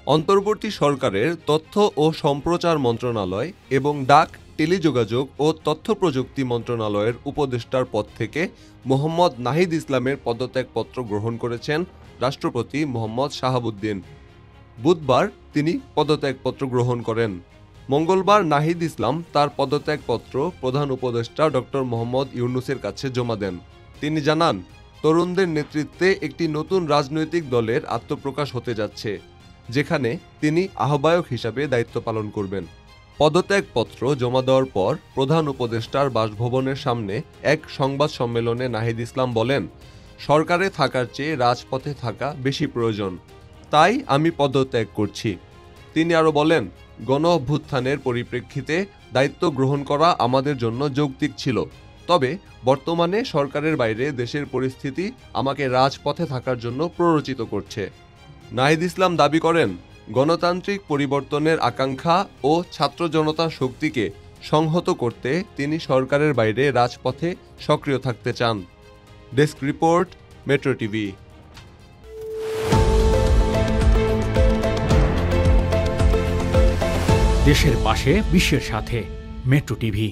অন্তর্বর্তী সরকারের তথ্য ও সম্প্রচার মন্ত্রণালয় এবং ডাক, টেলিযোগাযোগ ও তথ্য প্রযুক্তি মন্ত্রণালয়ের উপদেষ্টার পদ থেকে মোহাম্মদ নাহিদ ইসলামের পদত্যাগপত্র গ্রহণ করেছেন রাষ্ট্রপতি মোহাম্মদ শাহাবুদ্দিন। বুধবার তিনি পদত্যাগপত্র গ্রহণ করেন। মঙ্গলবার নাহিদ ইসলাম তার পদত্যাগপত্র প্রধান উপদেষ্টা ডক্টর মোহাম্মদ ইউনূসের কাছে জমা দেন। তিনি জানান, তরুণদের নেতৃত্বে একটি নতুন রাজনৈতিক দলের আত্মপ্রকাশ হতে যাচ্ছে, যেখানে তিনি আহ্বায়ক হিসাবে দায়িত্ব পালন করবেন। পদত্যাগপত্র জমা দেওয়ার পর প্রধান উপদেষ্টার বাসভবনের সামনে এক সংবাদ সম্মেলনে নাহিদ ইসলাম বলেন, সরকারে থাকার চেয়ে রাজপথে থাকা বেশি প্রয়োজন, তাই আমি পদত্যাগ করছি। তিনি আরও বলেন, গণ অভ্যুত্থানের পরিপ্রেক্ষিতে দায়িত্ব গ্রহণ করা আমাদের জন্য যৌক্তিক ছিল, তবে বর্তমানে সরকারের বাইরে দেশের পরিস্থিতি আমাকে রাজপথে থাকার জন্য প্ররোচিত করছে। নাহিদ ইসলাম দাবি করেন, গণতান্ত্রিক পরিবর্তনের আকাঙ্ক্ষা ও ছাত্র জনতার শক্তিকে সংহত করতে তিনি সরকারের বাইরে রাজপথে সক্রিয় থাকতে চান। Desk report, metro TV. দেশের পাশে, বিশ্বের সাথে, মেট্রো টিভি।